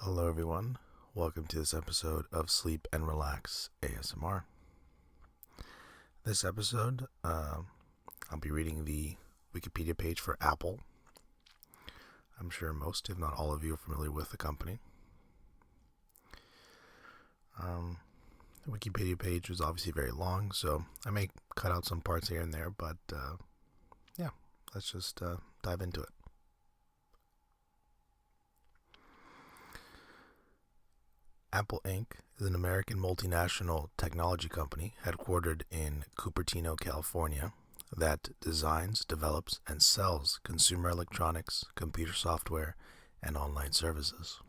Hello everyone, welcome to this episode of Sleep and Relax ASMR. This episode, I'll be reading the Wikipedia page for Apple. I'm sure most, if not all of you, are familiar with the company. The Wikipedia page is obviously very long, so I may cut out some parts here and there, but let's just dive into it. Apple Inc. is an American multinational technology company headquartered in Cupertino, California, that designs, develops, and sells consumer electronics, computer software, and online services.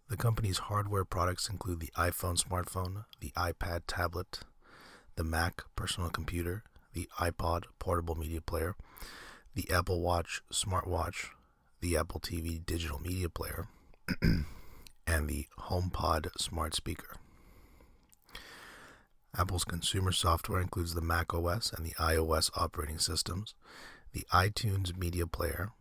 The company's hardware products include the iPhone smartphone, the iPad tablet, the Mac personal computer, the iPod portable media player, the Apple Watch smartwatch, the Apple TV digital media player, and the HomePod smart speaker. Apple's consumer software includes the Mac OS and the iOS operating systems, the iTunes media player,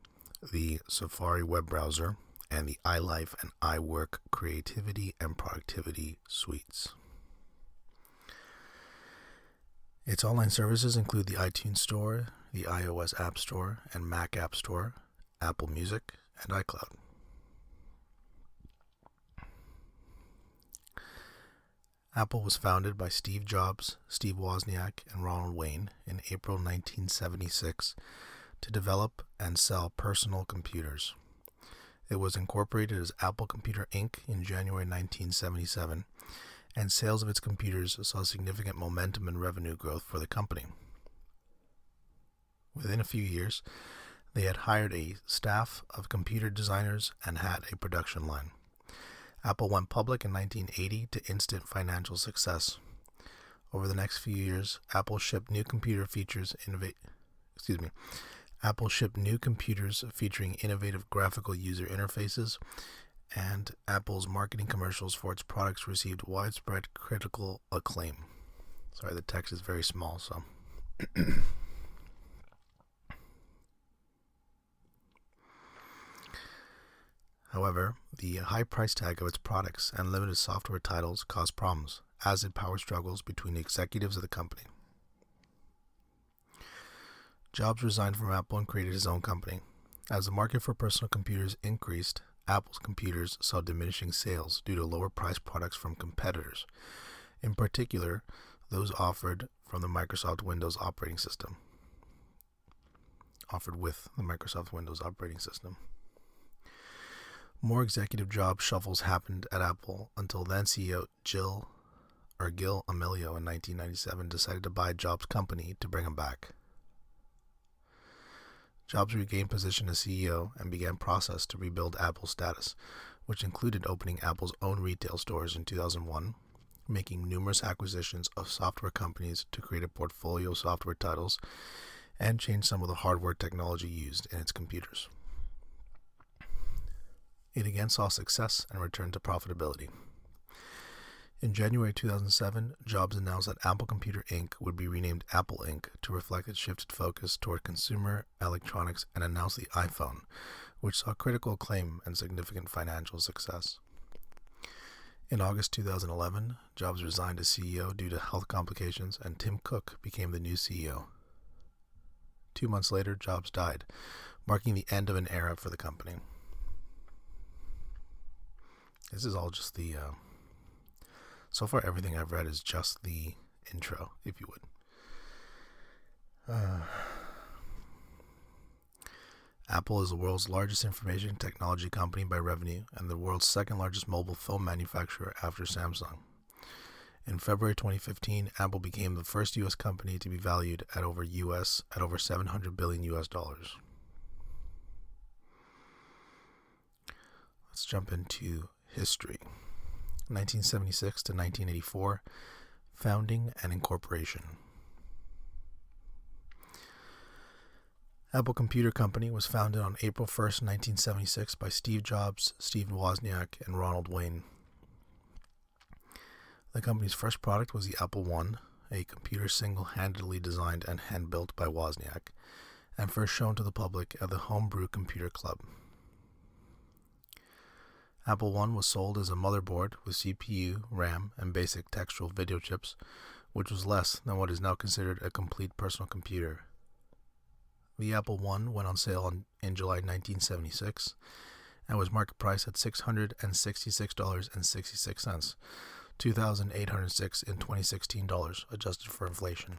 the Safari web browser, and the iLife and iWork creativity and productivity suites. Its online services include the iTunes Store, the iOS App Store and Mac App Store, Apple Music, and iCloud. Apple was founded by Steve Jobs, Steve Wozniak, and Ronald Wayne in April 1976 to develop and sell personal computers. It was incorporated as Apple Computer Inc. in January 1977, and sales of its computers saw significant momentum and revenue growth for the company. Within a few years, they had hired a staff of computer designers and had a production line. Apple went public in 1980 to instant financial success. Over the next few years, Apple shipped new computers featuring innovative graphical user interfaces, and Apple's marketing commercials for its products received widespread critical acclaim. Sorry, the text is very small, so However, the high price tag of its products and limited software titles caused problems, as did power struggles between the executives of the company. Jobs resigned from Apple and created his own company. As the market for personal computers increased, Apple's computers saw diminishing sales due to lower priced products from competitors, in particular those offered with the Microsoft Windows operating system. More executive job shuffles happened at Apple until then CEO Gil Amelio in 1997 decided to buy Jobs' company to bring him back. Jobs regained position as CEO and began process to rebuild Apple's status, which included opening Apple's own retail stores in 2001, making numerous acquisitions of software companies to create a portfolio of software titles, and change some of the hardware technology used in its computers. It again saw success and returned to profitability. In January 2007, Jobs announced that Apple Computer Inc. would be renamed Apple Inc. to reflect its shifted focus toward consumer electronics, and announced the iPhone, which saw critical acclaim and significant financial success. In August 2011, Jobs resigned as CEO due to health complications, and Tim Cook became the new CEO. 2 months later, Jobs died, marking the end of an era for the company. This is all just so far everything I've read is just the intro, if you would. Apple is the world's largest information technology company by revenue and the world's second largest mobile phone manufacturer after Samsung. In February 2015, Apple became the first U.S. company to be valued at over $700 billion US dollars. Let's jump into history. 1976 to 1984, founding and incorporation. Apple Computer Company was founded on April 1st, 1976 by Steve Jobs, Steve Wozniak, and Ronald Wayne. The company's first product was the Apple I, a computer single-handedly designed and hand-built by Wozniak, and first shown to the public at the Homebrew Computer Club. Apple I was sold as a motherboard with CPU, RAM, and basic textual video chips, which was less than what is now considered a complete personal computer. The Apple I went on sale in July 1976 and was market priced at $666.66, $2,806 in 2016 dollars, adjusted for inflation.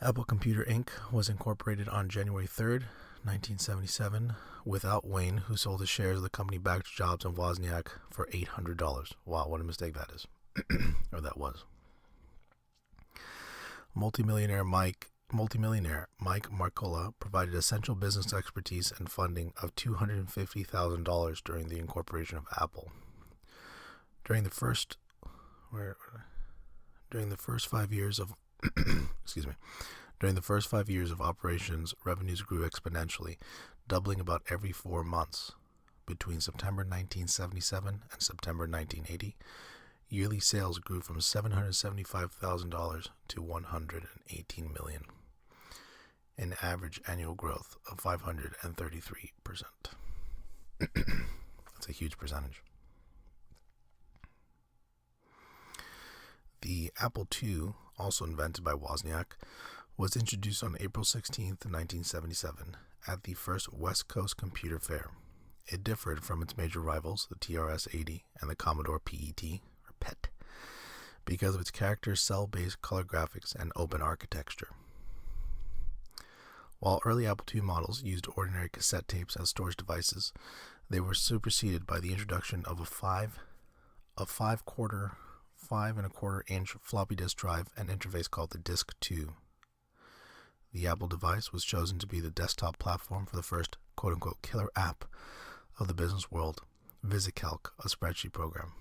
Apple Computer Inc. was incorporated on January 3rd, 1977, without Wayne, who sold his shares of the company back to Jobs and Wozniak for $800. Wow, what a mistake that is. Or that was. Multimillionaire Mike Marcola provided essential business expertise and funding of $250,000 during the incorporation of Apple. During the first 5 years of During the first 5 years of operations, revenues grew exponentially, doubling about every 4 months. Between September 1977 and September 1980, yearly sales grew from $775,000 to $118 million, an average annual growth of 533%. That's a huge percentage. The Apple II, also invented by Wozniak, was introduced on April 16, 1977, at the first West Coast Computer Fair. It differed from its major rivals, the TRS-80 and the Commodore PET, because of its character cell-based color graphics and open architecture. While early Apple II models used ordinary cassette tapes as storage devices, they were superseded by the introduction of a 5.25-inch floppy disk drive and interface called the Disk 2. The Apple device was chosen to be the desktop platform for the first quote-unquote killer app of the business world, VisiCalc, a spreadsheet program.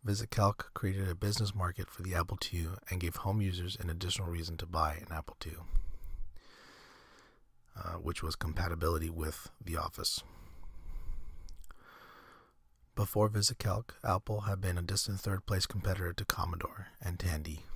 VisiCalc created a business market for the Apple II and gave home users an additional reason to buy an Apple II, which was compatibility with the Office. Before VisiCalc, Apple had been a distant third-place competitor to Commodore and Tandy.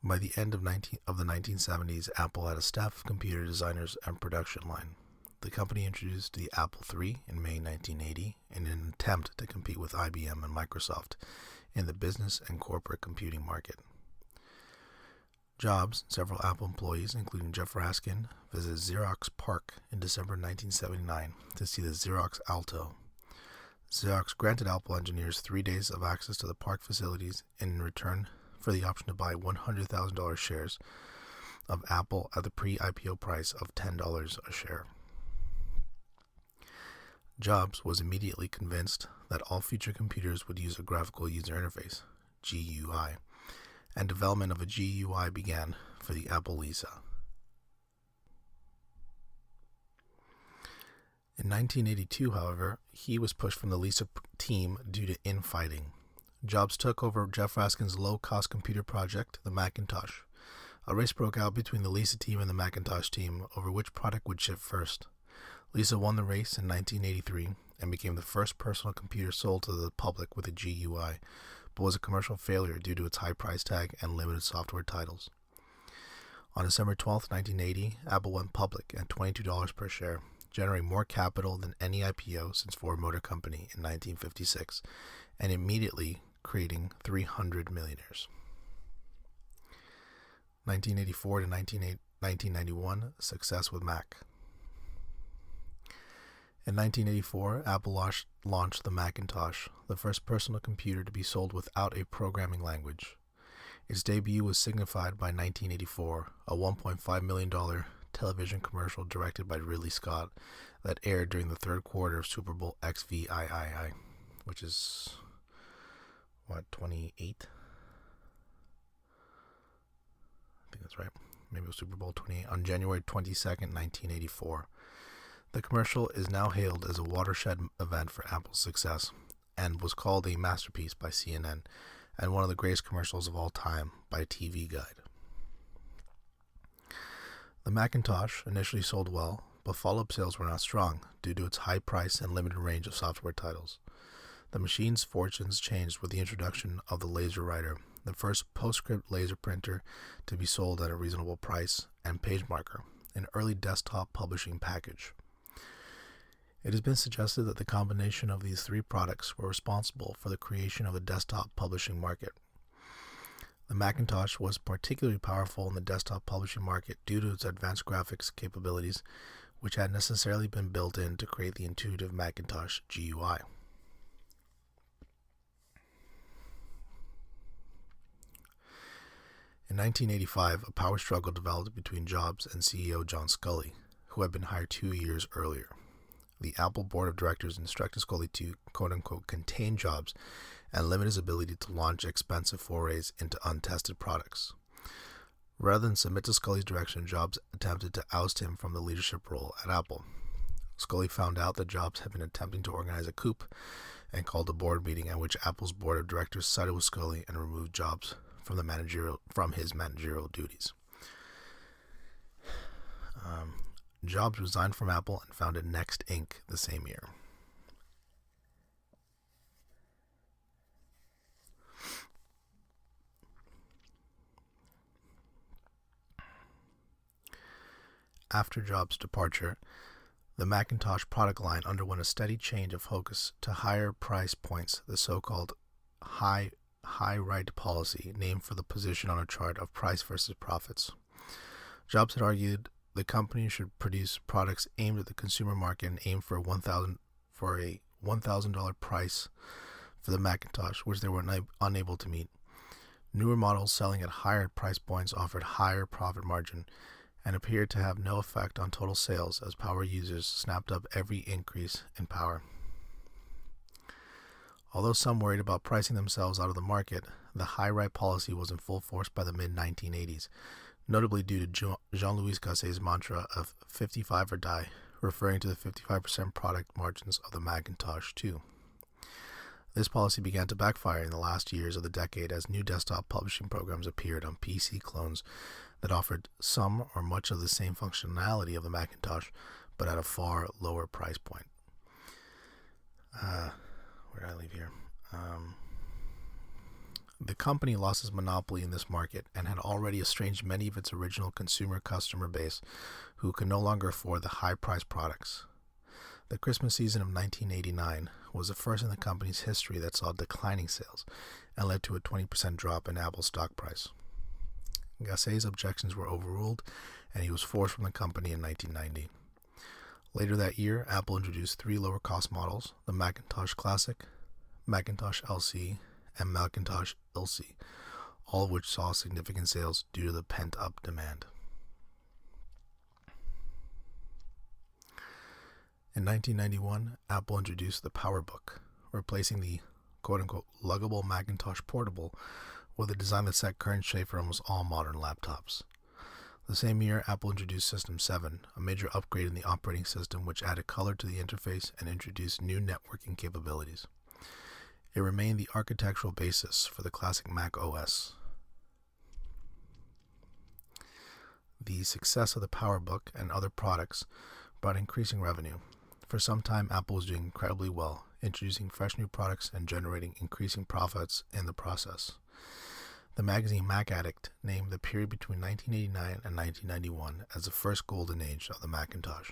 By the end of the 1970s, Apple had a staff of computer designers and production line. The company introduced the Apple III in May 1980 in an attempt to compete with IBM and Microsoft in the business and corporate computing market. Jobs and several Apple employees, including Jeff Raskin, visited Xerox PARC in December 1979 to see the Xerox Alto. Xerox granted Apple engineers 3 days of access to the PARC facilities in return for the option to buy $100,000 shares of Apple at the pre-IPO price of $10 a share. Jobs was immediately convinced that all future computers would use a graphical user interface, GUI, and development of a GUI began for the Apple Lisa. In 1982, however, he was pushed from the Lisa team due to infighting. Jobs took over Jeff Raskin's low-cost computer project, the Macintosh. A race broke out between the Lisa team and the Macintosh team over which product would ship first. Lisa won the race in 1983 and became the first personal computer sold to the public with a GUI, but was a commercial failure due to its high price tag and limited software titles. On December 12, 1980, Apple went public at $22 per share, generating more capital than any IPO since Ford Motor Company in 1956, and immediately creating 300 millionaires. 1984 to 1991, success with Mac. In 1984, Apple launched the Macintosh, the first personal computer to be sold without a programming language. Its debut was signified by 1984, a $1.5 million television commercial directed by Ridley Scott that aired during the third quarter of Super Bowl XVIII, which is, 28? I think that's right. Maybe it was Super Bowl 28, on January 22nd, 1984. The commercial is now hailed as a watershed event for Apple's success and was called a masterpiece by CNN and one of the greatest commercials of all time by TV Guide. The Macintosh initially sold well, but follow-up sales were not strong due to its high price and limited range of software titles. The machine's fortunes changed with the introduction of the LaserWriter, the first PostScript laser printer to be sold at a reasonable price, and PageMarker, an early desktop publishing package. It has been suggested that the combination of these three products were responsible for the creation of the desktop publishing market. The Macintosh was particularly powerful in the desktop publishing market due to its advanced graphics capabilities, which had necessarily been built in to create the intuitive Macintosh GUI. In 1985, a power struggle developed between Jobs and CEO John Sculley, who had been hired 2 years earlier. The Apple board of directors instructed Sculley to, quote-unquote, contain Jobs and limit his ability to launch expensive forays into untested products. Rather than submit to Sculley's direction, Jobs attempted to oust him from the leadership role at Apple. Sculley found out that Jobs had been attempting to organize a coup and called a board meeting at which Apple's board of directors sided with Sculley and removed Jobs from his managerial duties. Jobs resigned from Apple and founded Next Inc. the same year. After Jobs' departure, the Macintosh product line underwent a steady change of focus to higher price points, the so-called high right policy, named for the position on a chart of price versus profits. Jobs had argued the company should produce products aimed at the consumer market and aim for a $1,000 price for the Macintosh, which they were unable to meet. Newer models selling at higher price points offered higher profit margin and appeared to have no effect on total sales as power users snapped up every increase in power. Although some worried about pricing themselves out of the market, the high right policy was in full force by the mid-1980s, notably due to Jean-Louis Gasset's mantra of 55 or die, referring to the 55% product margins of the Macintosh II. This policy began to backfire in the last years of the decade as new desktop publishing programs appeared on PC clones that offered some or much of the same functionality of the Macintosh, but at a far lower price point. Where did I leave here? The company lost its monopoly in this market and had already estranged many of its original consumer customer base who could no longer afford the high-priced products. The Christmas season of 1989 was the first in the company's history that saw declining sales and led to a 20% drop in Apple's stock price. Gasset's objections were overruled and he was forced from the company in 1990. Later that year, Apple introduced three lower-cost models, the Macintosh Classic, Macintosh LC, and Macintosh LC, all of which saw significant sales due to the pent-up demand. In 1991, Apple introduced the PowerBook, replacing the quote-unquote luggable Macintosh Portable with a design that set current shape for almost all modern laptops. The same year, Apple introduced System 7, a major upgrade in the operating system which added color to the interface and introduced new networking capabilities. It remained the architectural basis for the classic Mac OS. The success of the PowerBook and other products brought increasing revenue. For some time, Apple was doing incredibly well, introducing fresh new products and generating increasing profits in the process. The magazine Mac Addict named the period between 1989 and 1991 as the first golden age of the Macintosh.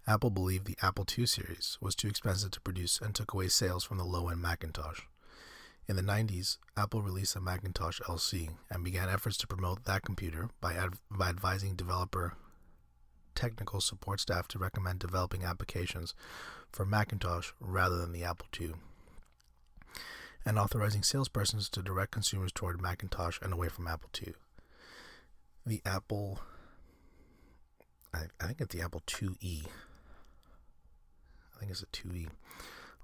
Apple believed the Apple II series was too expensive to produce and took away sales from the low-end Macintosh. In the 90s, Apple released the Macintosh LC and began efforts to promote that computer by advising developer technical support staff to recommend developing applications for Macintosh rather than the Apple II, and authorizing salespersons to direct consumers toward Macintosh and away from Apple II. The Apple, I think it's the Apple IIe, I think it's a 2E,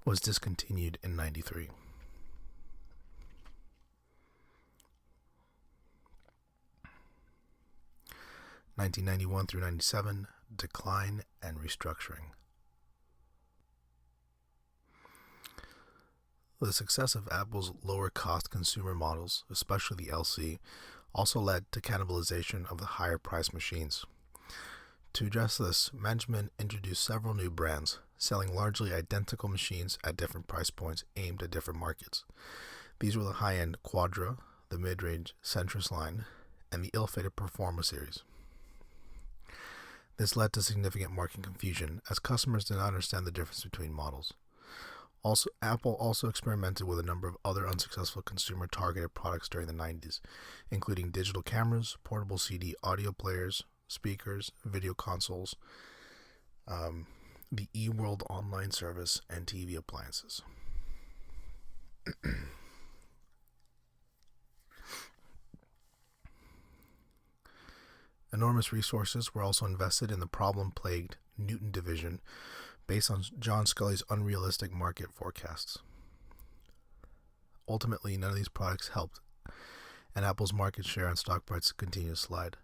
was discontinued in 93. (1991 through 97), decline and restructuring. The success of Apple's lower-cost consumer models, especially the LC, also led to cannibalization of the higher-priced machines. To address this, management introduced several new brands, selling largely identical machines at different price points aimed at different markets. These were the high-end Quadra, the mid-range Centris line, and the ill-fated Performa series. This led to significant market confusion, as customers did not understand the difference between models. Apple also experimented with a number of other unsuccessful consumer-targeted products during the 90s, including digital cameras, portable CD audio players, speakers, video consoles, the eWorld online service, and TV appliances. Enormous resources were also invested in the problem-plagued Newton division based on John Sculley's unrealistic market forecasts. Ultimately, none of these products helped, and Apple's market share and stock price continued to slide.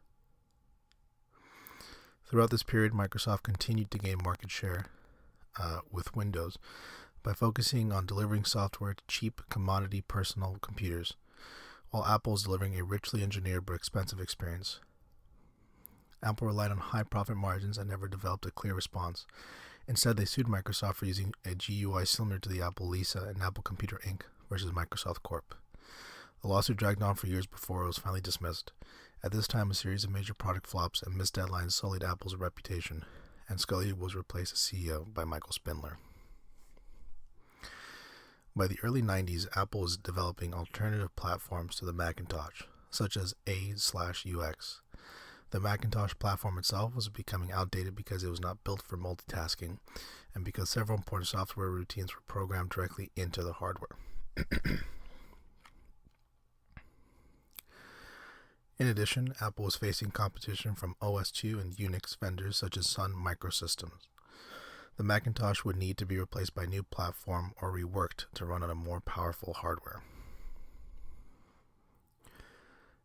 Throughout this period, Microsoft continued to gain market share with Windows by focusing on delivering software to cheap commodity personal computers, while Apple is delivering a richly engineered but expensive experience. Apple relied on high profit margins and never developed a clear response. Instead, they sued Microsoft for using a GUI similar to the Apple Lisa and Apple Computer Inc. versus Microsoft Corp. The lawsuit dragged on for years before it was finally dismissed. At this time, a series of major product flops and missed deadlines sullied Apple's reputation, and Sculley was replaced as CEO by Michael Spindler. By the early 90s, Apple was developing alternative platforms to the Macintosh, such as A/UX. The Macintosh platform itself was becoming outdated because it was not built for multitasking, and because several important software routines were programmed directly into the hardware. In addition, Apple was facing competition from OS/2 and Unix vendors such as Sun Microsystems. The Macintosh would need to be replaced by a new platform or reworked to run on a more powerful hardware.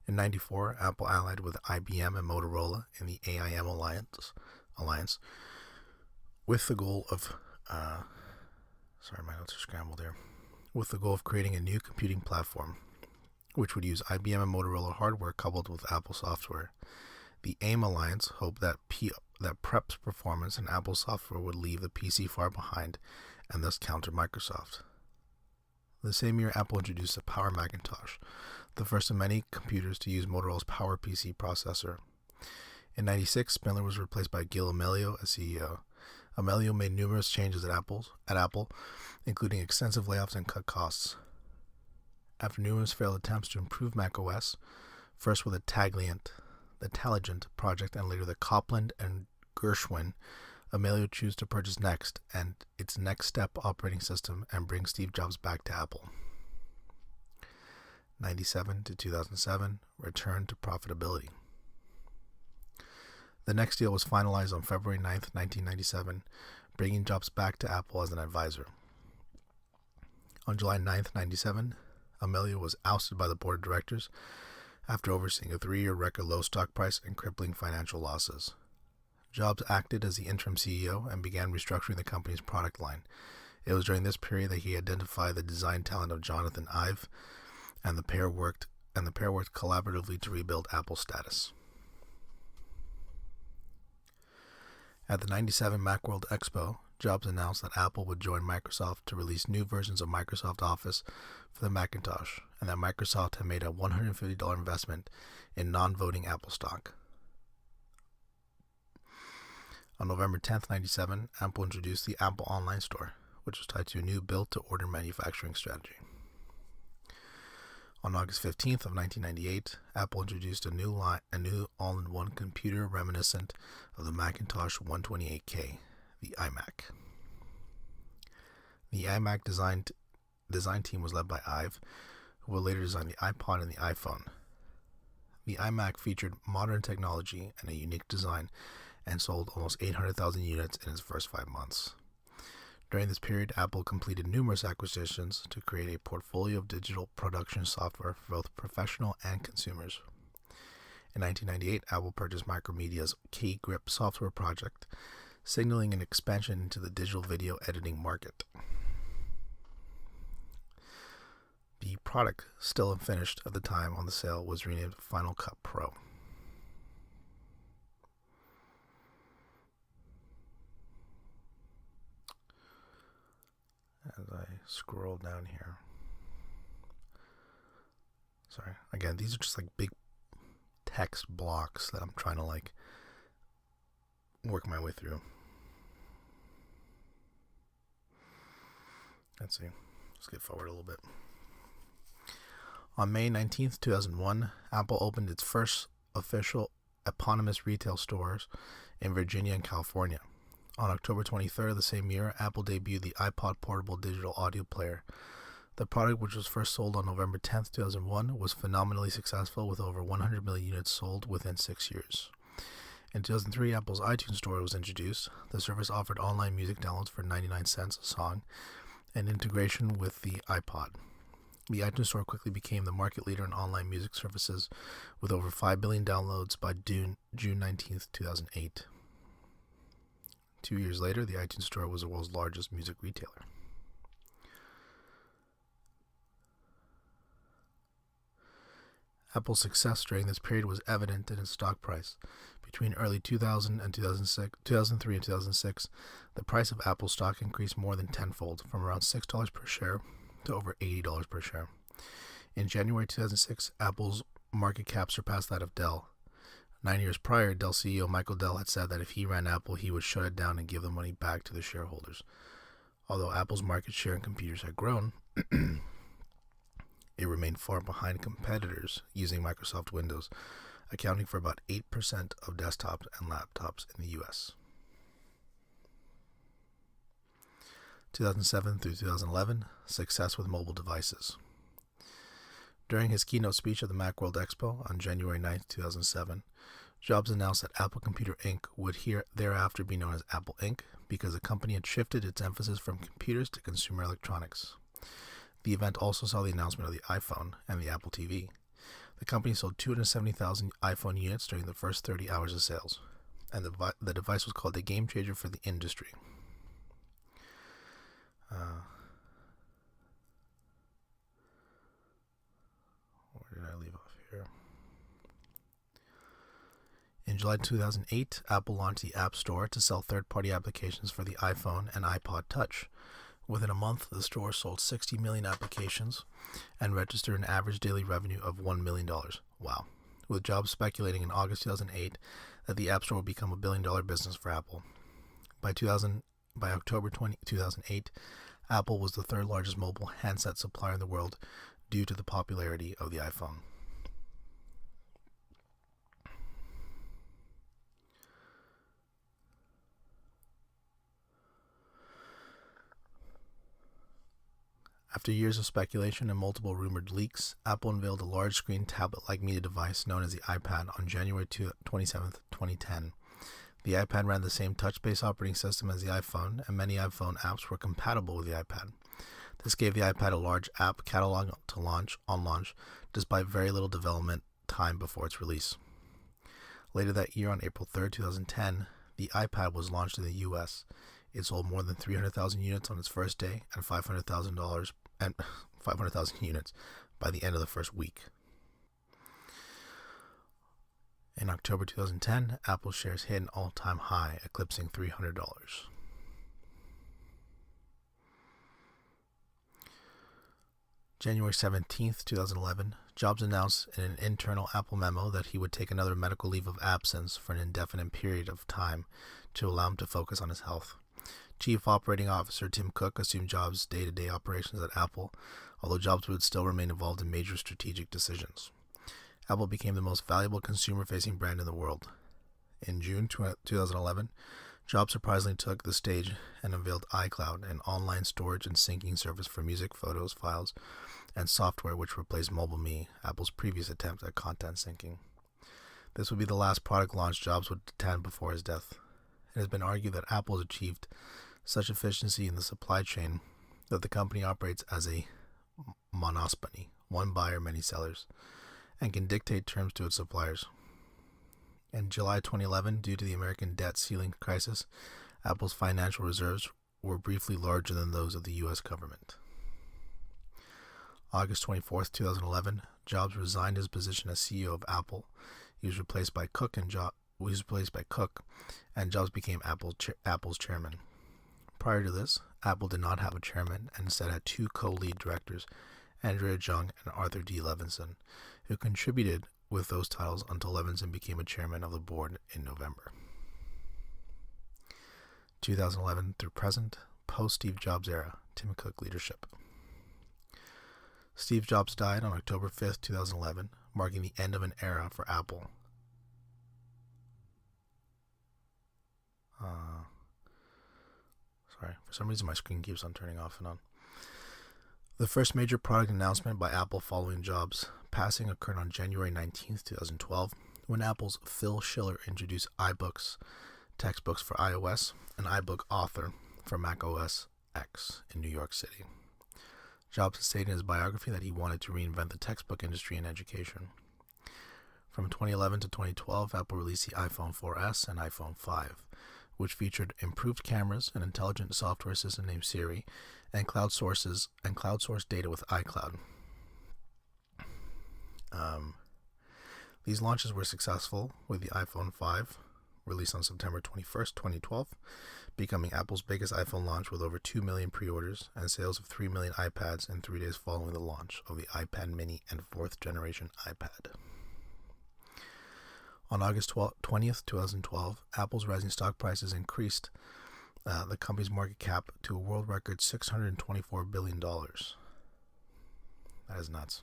In 1994, Apple allied with IBM and Motorola in the AIM alliance with the goal of with the goal of creating a new computing platform, which would use IBM and Motorola hardware coupled with Apple software. The AIM alliance hoped that Prep's performance and Apple software would leave the PC far behind and thus counter Microsoft. The same year, Apple introduced the Power Macintosh, the first of many computers to use Motorola's Power PC processor. In 1996, Spindler was replaced by Gil Amelio as CEO. Amelio made numerous changes at Apple, including extensive layoffs and cut costs. After numerous failed attempts to improve macOS, first with the Taligent project and later the Copland and Gershwin, Amelio chose to purchase Next and its Next Step operating system and bring Steve Jobs back to Apple. 1997 to 2007, return to profitability. The Next deal was finalized on February 9, 1997, bringing Jobs back to Apple as an advisor. On July 9, 1997, Amelio was ousted by the board of directors after overseeing a 3-year record low stock price and crippling financial losses. Jobs acted as the interim CEO and began restructuring the company's product line. It was during this period that he identified the design talent of Jonathan Ive, and the pair worked collaboratively to rebuild Apple's status. At the 1997 Macworld Expo, Jobs announced that Apple would join Microsoft to release new versions of Microsoft Office for the Macintosh, and that Microsoft had made a $150 investment in non-voting Apple stock. On November 10, 1997, Apple introduced the Apple Online Store, which was tied to a new build-to-order manufacturing strategy. On August 15th of 1998, Apple introduced a new all-in-one computer reminiscent of the Macintosh 128K, the iMac. The iMac design team was led by Ive, who would later design the iPod and the iPhone. The iMac featured modern technology and a unique design and sold almost 800,000 units in its first 5 months. During this period, Apple completed numerous acquisitions to create a portfolio of digital production software for both professional and consumers. In 1998, Apple purchased Micromedia's Key Grip software project, signaling an expansion into the digital video editing market. The product, still unfinished at the time on the sale, was renamed Final Cut Pro. As I scroll down here. Sorry, again, these are just like big text blocks that I'm trying to work my way through. Let's see. Let's get forward a little bit. On May 19th, 2001, Apple opened its first official eponymous retail stores in Virginia and California. On October 23rd of the same year, Apple debuted the iPod portable digital audio player. The product, which was first sold on November 10th, 2001, was phenomenally successful with over 100 million units sold within 6 years. In 2003, Apple's iTunes Store was introduced. The service offered online music downloads for 99 cents a song and integration with the iPod. The iTunes Store quickly became the market leader in online music services with over 5 billion downloads by June 19, 2008. 2 years later, the iTunes Store was the world's largest music retailer. Apple's success during this period was evident in its stock price. Between early 2000 and 2003 and 2006, the price of Apple stock increased more than tenfold, from around $6 per share to over $80 per share. In January 2006, Apple's market cap surpassed that of Dell. 9 years prior, Dell CEO Michael Dell had said that if he ran Apple, he would shut it down and give the money back to the shareholders. Although Apple's market share in computers had grown, it remained far behind competitors using Microsoft Windows, accounting for about 8% of desktops and laptops in the U.S. 2007 through 2011, success with mobile devices. During his keynote speech at the Macworld Expo on January 9, 2007, Jobs announced that Apple Computer Inc. would thereafter be known as Apple Inc. because the company had shifted its emphasis from computers to consumer electronics. The event also saw the announcement of the iPhone and the Apple TV. The company sold 270,000 iPhone units during the first 30 hours of sales, and the device was called a game changer for the industry. Where did I leave off here? In July 2008, Apple launched the App Store to sell third-party applications for the iPhone and iPod Touch. Within a month, the store sold 60 million applications and registered an average daily revenue of $1 million. Wow. With Jobs speculating in August 2008 that the App Store would become a billion-dollar business for Apple. By October 2008, Apple was the third largest mobile handset supplier in the world due to the popularity of the iPhone. After years of speculation and multiple rumored leaks, Apple unveiled a large-screen tablet-like media device known as the iPad on January 27, 2010. The iPad ran the same touch-based operating system as the iPhone, and many iPhone apps were compatible with the iPad. This gave the iPad a large app catalog to launch, despite very little development time before its release. Later that year, on April 3, 2010, the iPad was launched in the U.S. It sold more than 300,000 units on its first day and 500,000 units by the end of the first week. In October 2010, Apple shares hit an all-time high, eclipsing $300. January 17, 2011, Jobs announced in an internal Apple memo that he would take another medical leave of absence for an indefinite period of time to allow him to focus on his health. Chief Operating Officer Tim Cook assumed Jobs' day-to-day operations at Apple, although Jobs would still remain involved in major strategic decisions. Apple became the most valuable consumer-facing brand in the world. In June 2011, Jobs surprisingly took the stage and unveiled iCloud, an online storage and syncing service for music, photos, files, and software which replaced MobileMe, Apple's previous attempt at content syncing. This would be the last product launch Jobs would attend before his death. It has been argued that Apple has achieved such efficiency in the supply chain that the company operates as a monopoly, one buyer, many sellers, and can dictate terms to its suppliers. In July 2011, due to the American debt ceiling crisis, Apple's financial reserves were briefly larger than those of the U.S. government. August 24, 2011, Jobs resigned his position as CEO of Apple. He was replaced by Cook, and Jobs became Apple's chairman. Prior to this, Apple did not have a chairman and instead had two co-lead directors, Andrea Jung and Arthur D. Levinson, who contributed with those titles until Levinson became a chairman of the board in November. 2011 through present, post-Steve Jobs era, Tim Cook leadership. Steve Jobs died on October 5th, 2011, marking the end of an era for Apple. For some reason my screen keeps on turning off and on. The first major product announcement by Apple following Jobs' passing occurred on January 19th, 2012, when Apple's Phil Schiller introduced iBooks, textbooks for iOS, and iBook Author for Mac OS X in New York City. Jobs stated in his biography that he wanted to reinvent the textbook industry in education. From 2011 to 2012, Apple released the iPhone 4S and iPhone 5, which featured improved cameras, an intelligent software system named Siri, and cloud source data with iCloud. These launches were successful, with the iPhone 5, released on September 21st, 2012, becoming Apple's biggest iPhone launch with over 2 million pre-orders and sales of 3 million iPads in 3 days following the launch of the iPad mini and 4th generation iPad. On August 20th, 2012, Apple's rising stock prices increased the company's market cap to a world record $624 billion. That is nuts.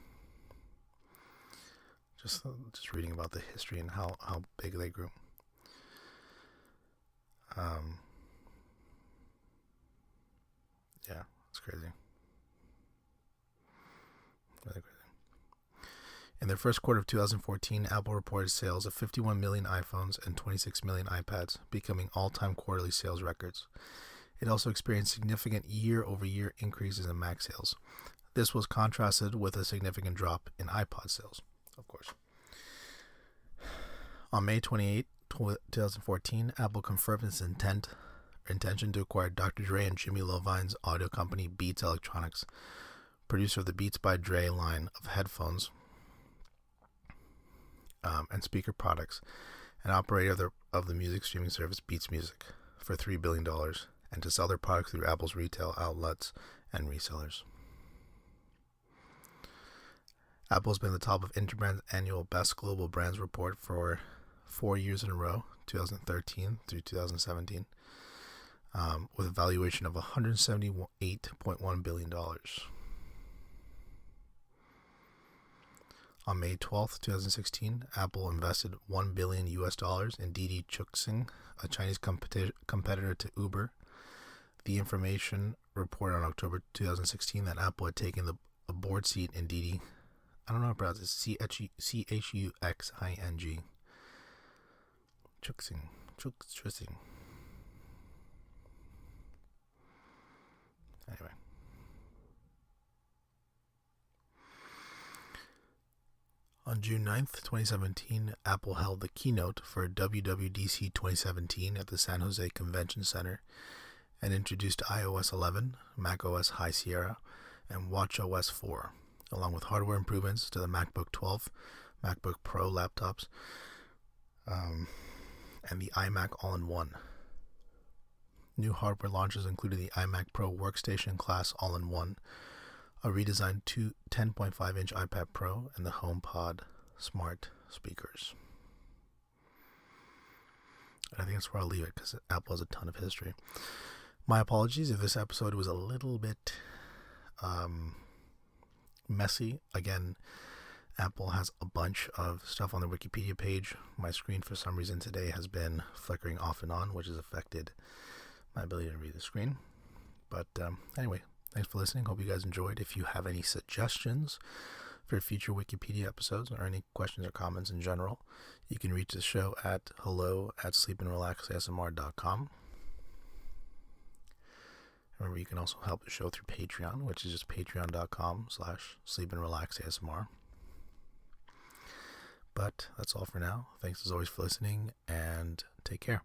Just reading about the history and how big they grew. Yeah, it's crazy. Really crazy. In their first quarter of 2014, Apple reported sales of 51 million iPhones and 26 million iPads, becoming all-time quarterly sales records. It also experienced significant year-over-year increases in Mac sales. This was contrasted with a significant drop in iPod sales, of course. On May 28, 2014, Apple confirmed its intention to acquire Dr. Dre and Jimmy Iovine's audio company Beats Electronics, producer of the Beats by Dre line of headphones and speaker products, and operator of the music streaming service Beats Music, for $3 billion, and to sell their products through Apple's retail outlets and resellers. Apple has been at the top of Interbrand's annual Best Global Brands report for 4 years in a row, 2013 through 2017, with a valuation of $178.1 billion. On May 12, 2016, Apple invested $1 billion in Didi Chuxing, a Chinese competitor to Uber. The information reported on October 2016 that Apple had taken a board seat in Didi. I don't know how to pronounce it. Chuxing. Chuxing. Anyway. On June 9th, 2017, Apple held the keynote for WWDC 2017 at the San Jose Convention Center and introduced iOS 11, macOS High Sierra, and watchOS 4, along with hardware improvements to the MacBook 12, MacBook Pro laptops, and the iMac All-in-One. New hardware launches included the iMac Pro Workstation Class All-in-One, a redesigned 10.5-inch iPad Pro, and the HomePod smart speakers. And I think that's where I'll leave it, because Apple has a ton of history. My apologies if this episode was a little bit messy. Again, Apple has a bunch of stuff on their Wikipedia page. My screen, for some reason today, has been flickering off and on, which has affected my ability to read the screen. But anyway, thanks for listening. Hope you guys enjoyed. If you have any suggestions for future Wikipedia episodes or any questions or comments in general, you can reach the show at hello@sleepandrelaxasmr.com. Remember, you can also help the show through Patreon, which is just patreon.com/sleepandrelaxasmr. But that's all for now. Thanks as always for listening, and take care.